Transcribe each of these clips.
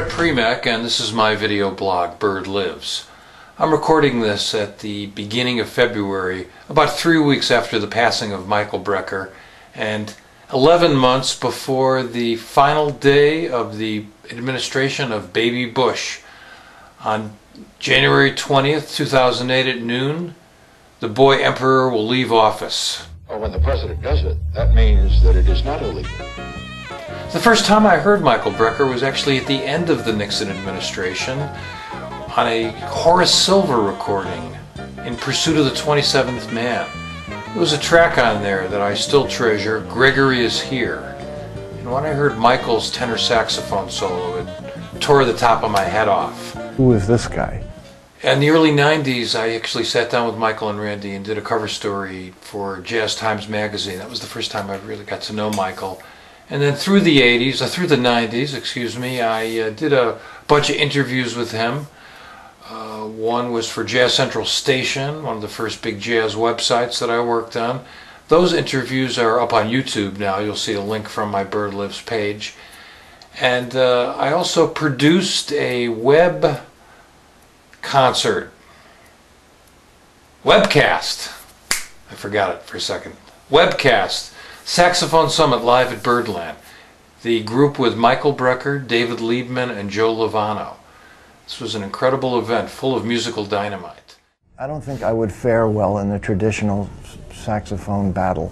Bret Primack, and this is my video blog, Bird Lives. I'm recording this at the beginning of February, about 3 weeks after the passing of Michael Brecker, and 11 months before the final day of the administration of Baby Bush. On January 20th, 2008 at noon, the boy emperor will leave office. Well, when the president does it, that means that it is not illegal. The first time I heard Michael Brecker was actually at the end of the Nixon administration on a Horace Silver recording, In Pursuit of the 27th Man. There was a track on there that I still treasure, Gregory Is Here. And when I heard Michael's tenor saxophone solo, it tore the top of my head off. Who is this guy? In the early 90s, I actually sat down with Michael and Randy and did a cover story for Jazz Times magazine. That was the first time I really got to know Michael. And then through the 90s, I did a bunch of interviews with him. One was for Jazz Central Station, one of the first big jazz websites that I worked on. Those interviews are up on YouTube now. You'll see a link from my Bird Lives page. And I also produced a webcast. I forgot it for a second. Webcast. Saxophone Summit live at Birdland. The group with Michael Brecker, David Liebman, and Joe Lovano. This was an incredible event full of musical dynamite. I don't think I would fare well in the traditional saxophone battle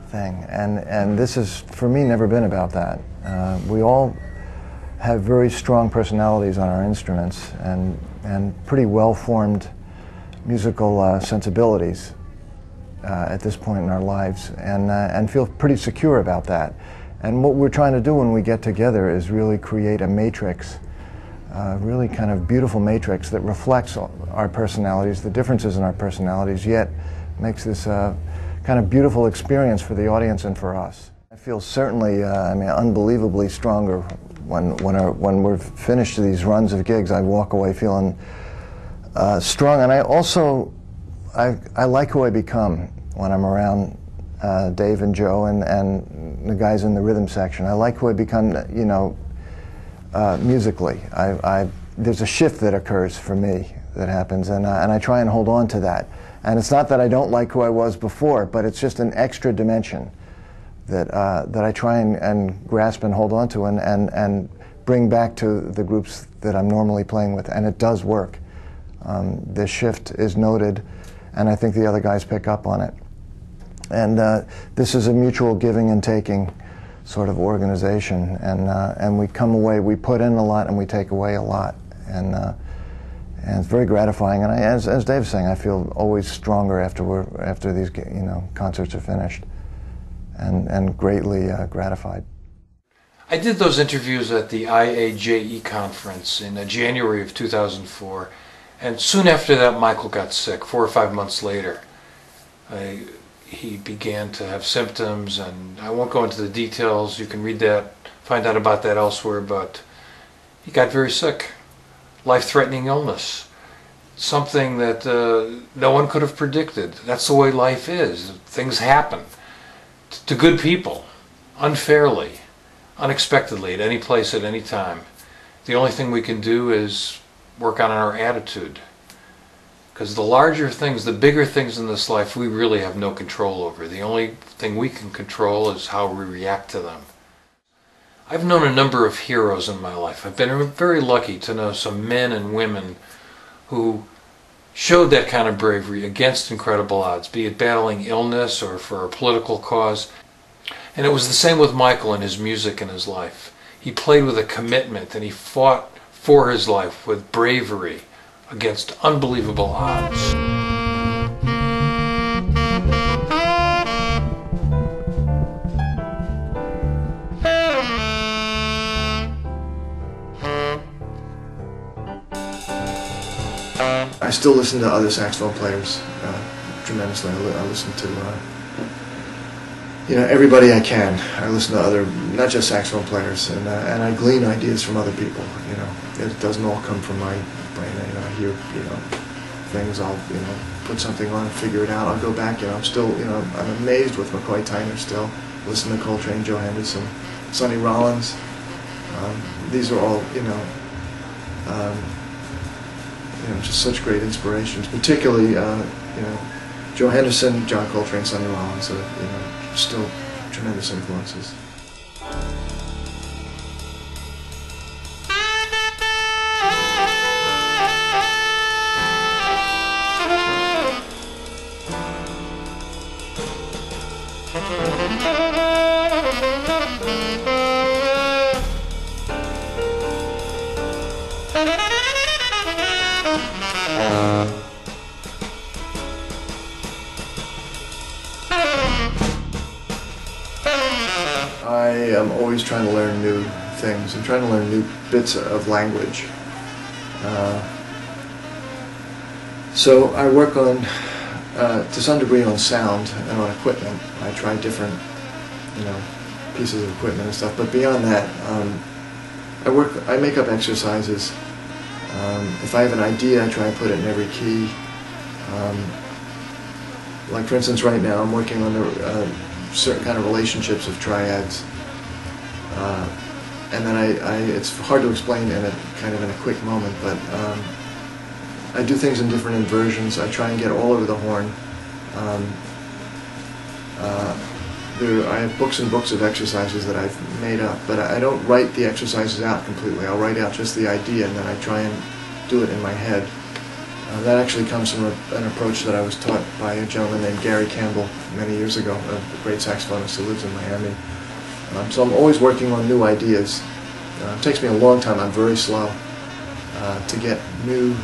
thing. And this has, for me, never been about that. We all have very strong personalities on our instruments and pretty well-formed musical sensibilities at this point in our lives, and feel pretty secure about that. And what we're trying to do when we get together is really create a matrix, really kind of beautiful matrix that reflects our personalities, the differences in our personalities, yet makes this kind of beautiful experience for the audience and for us. I feel certainly, unbelievably stronger when we're finished these runs of gigs. I walk away feeling strong, and I also I like who I become when I'm around Dave and Joe and the guys in the rhythm section. I like who I become, musically. There's a shift that occurs for me that happens, and I try and hold on to that. And it's not that I don't like who I was before, but it's just an extra dimension that I try and grasp and hold on to and bring back to the groups that I'm normally playing with, and it does work. The shift is noted, and I think the other guys pick up on it. And this is a mutual giving and taking sort of organization, and we come away, we put in a lot and we take away a lot, and it's very gratifying. And as Dave's saying, I feel always stronger after these concerts are finished, and greatly gratified. I did those interviews at the IAJE conference in January of 2004. And soon after that, Michael got sick, 4 or 5 months later. He began to have symptoms, and I won't go into the details. You can read that, find out about that elsewhere, but he got very sick. Life-threatening illness. Something that no one could have predicted. That's the way life is. Things happen to good people, unfairly, unexpectedly, at any place, at any time. The only thing we can do is work on our attitude, because the larger things, the bigger things in this life, we really have no control over. The only thing we can control is how we react to them. I've known a number of heroes in my life. I've been very lucky to know some men and women who showed that kind of bravery against incredible odds, be it battling illness or for a political cause. And it was the same with Michael and his music and his life. He played with a commitment, and he fought for his life with bravery against unbelievable odds. I still listen to other saxophone players tremendously. I listen to everybody I can. I listen to other, not just saxophone players, and I glean ideas from other people. It doesn't all come from my brain. I hear things. I'll put something on, figure it out. I'll go back. I'm still I'm amazed with McCoy Tyner still. Listen to Coltrane, Joe Henderson, Sonny Rollins. these are all, just such great inspirations. Particularly, Joe Henderson, John Coltrane, Sonny Rollins, still tremendous influences. I am always trying to learn new things. I'm trying to learn new bits of language. So I work on, to some degree, on sound and on equipment. I try different, pieces of equipment and stuff. But beyond that, I make up exercises. If I have an idea, I try and put it in every key. Like for instance, right now I'm working on certain kind of relationships of triads, and then it's hard to explain in a quick moment, but I do things in different inversions. I try and get all over the horn. I have books and books of exercises that I've made up, but I don't write the exercises out completely. I'll write out just the idea, and then I try and do it in my head. That actually comes from an approach that I was taught by a gentleman named Gary Campbell many years ago, a great saxophonist who lives in Miami. So I'm always working on new ideas. It takes me a long time. I'm very slow to get new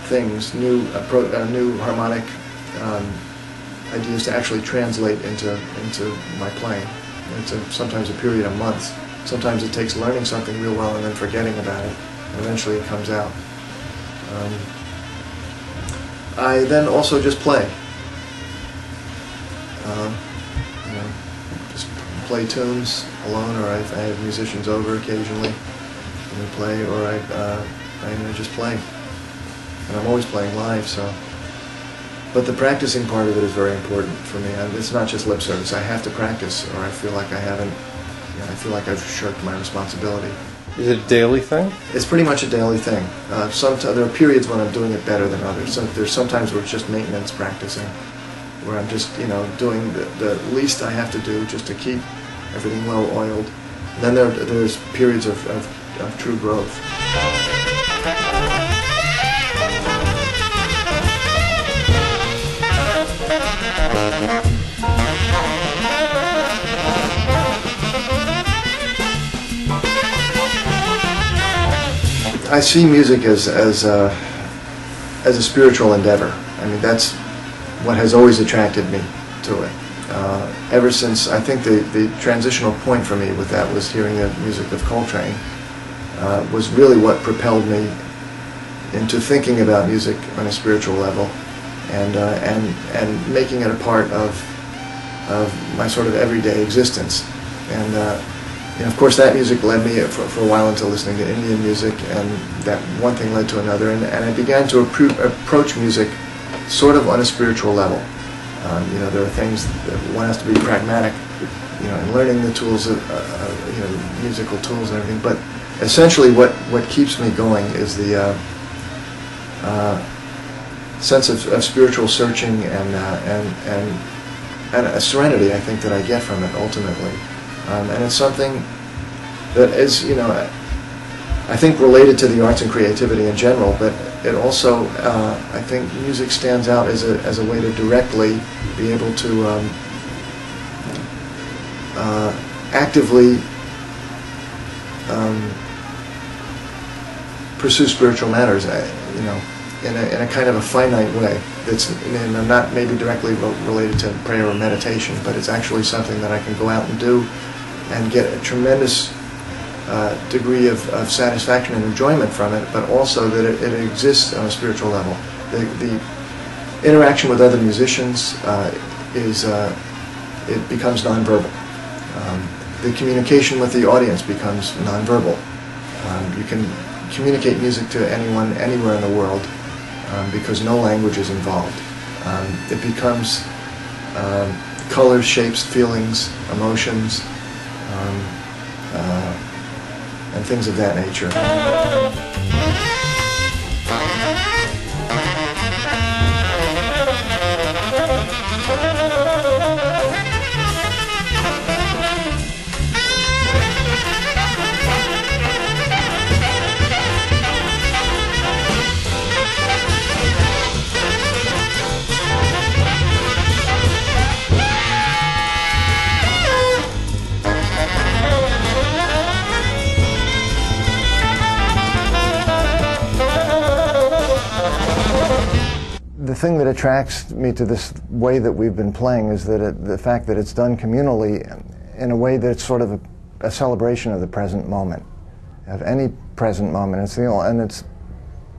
things, new harmonic ideas to actually translate into my playing. It's sometimes a period of months. Sometimes it takes learning something real well and then forgetting about it, and eventually it comes out. I then also just play. Just play tunes alone, or I have musicians over occasionally, and we play, or I just play. And I'm always playing live, so. But the practicing part of it is very important for me. It's not just lip service. I have to practice, or I feel like I haven't. I feel like I've shirked my responsibility. Is it a daily thing? It's pretty much a daily thing. There are periods when I'm doing it better than others. There's sometimes where it's just maintenance practicing, where I'm just doing the least I have to do just to keep everything well oiled. And then there's periods of true growth. I see music as a spiritual endeavor. I mean, that's what has always attracted me to it. Ever since, I think the transitional point for me with that was hearing the music of Coltrane. Was really what propelled me into thinking about music on a spiritual level, and making it a part of my sort of everyday existence. And of course, that music led me for a while into listening to Indian music, and that one thing led to another, and I began to approach music sort of on a spiritual level. There are things that one has to be pragmatic, in learning the tools of, musical tools and everything. But essentially, what keeps me going is the sense of spiritual searching and a serenity, I think, that I get from it ultimately. And it's something that is, I think related to the arts and creativity in general, but it also, I think music stands out as a way to directly be able to actively pursue spiritual matters, in a kind of a finite way that's not maybe directly related to prayer or meditation, but it's actually something that I can go out and do and get a tremendous degree of satisfaction and enjoyment from it, but also that it exists on a spiritual level. The interaction with other musicians it becomes nonverbal. The communication with the audience becomes nonverbal. You can communicate music to anyone, anywhere in the world, because no language is involved. It becomes colors, shapes, feelings, emotions, and things of that nature. The thing that attracts me to this way that we've been playing is that the fact that it's done communally in a way that's sort of a celebration of the present moment, of any present moment. It's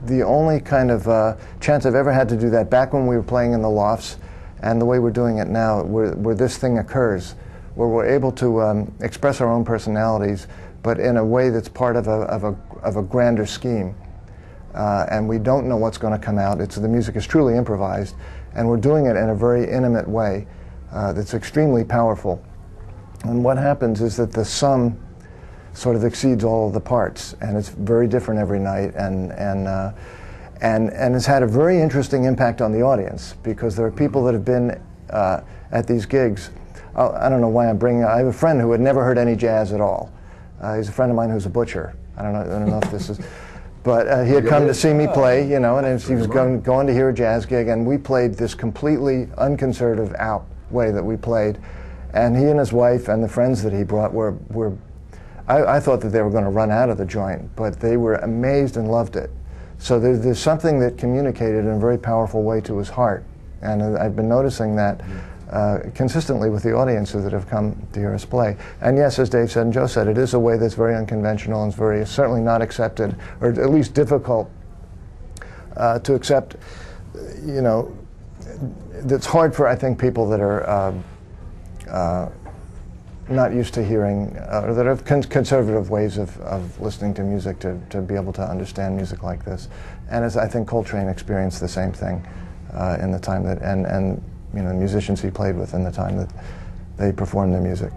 the only kind of chance I've ever had to do that back when we were playing in the lofts, and the way we're doing it now, where this thing occurs, where we're able to express our own personalities, but in a way that's part of a grander scheme. And we don't know what's going to come out. The music is truly improvised, and we're doing it in a very intimate way that's extremely powerful. And what happens is that the sum sort of exceeds all of the parts, and it's very different every night, and it's had a very interesting impact on the audience, because there are people that have been at these gigs. I don't know why I have a friend who had never heard any jazz at all. He's a friend of mine who's a butcher. I don't know if this is... But he had come to see me play, you know, and he was going to hear a jazz gig, and we played this completely unconservative out way that we played. And he and his wife and the friends that he brought I thought that they were going to run out of the joint, but they were amazed and loved it. So there's something that communicated in a very powerful way to his heart. And I've been noticing that consistently with the audiences that have come to hear us play. And yes, as Dave said and Joe said, it is a way that's very unconventional and is certainly not accepted, or at least difficult to accept. You know, it's hard for, I think, people that are not used to hearing, or that have conservative ways of listening to music to be able to understand music like this. And as I think Coltrane experienced the same thing in the time that, and you know, the musicians he played with in the time that they performed their music.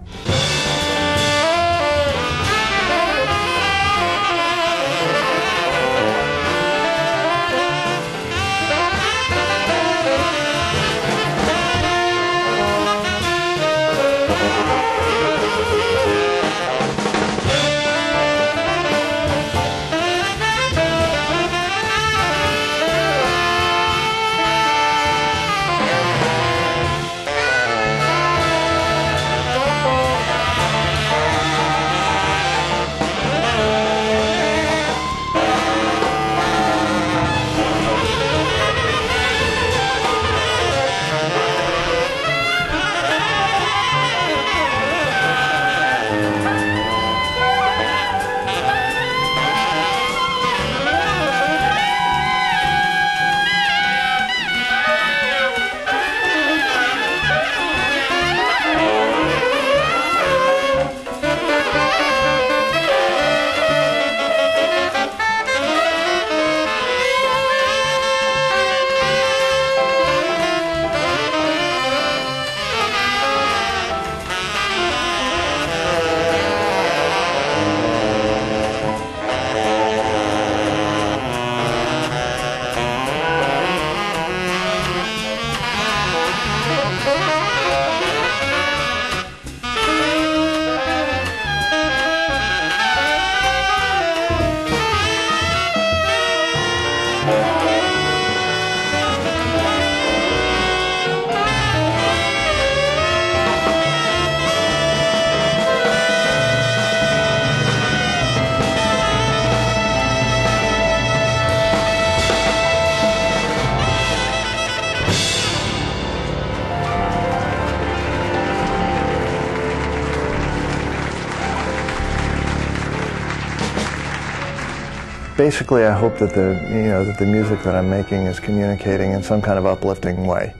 Basically, I hope that the music that I'm making is communicating in some kind of uplifting way.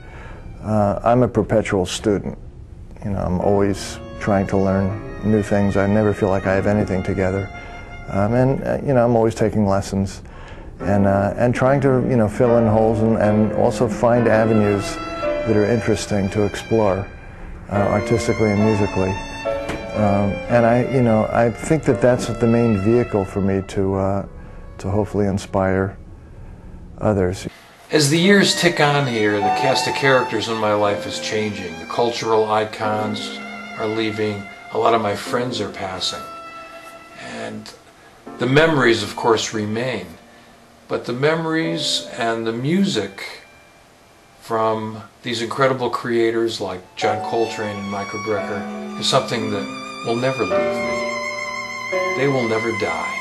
I'm a perpetual student. You know, I'm always trying to learn new things. I never feel like I have anything together. You know, I'm always taking lessons and trying to fill in holes and also find avenues that are interesting to explore artistically and musically. And I think that that's the main vehicle for me to hopefully inspire others. As the years tick on here, the cast of characters in my life is changing. The cultural icons are leaving. A lot of my friends are passing. And the memories, of course, remain. But the memories and the music from these incredible creators like John Coltrane and Michael Brecker is something that will never leave me. They will never die.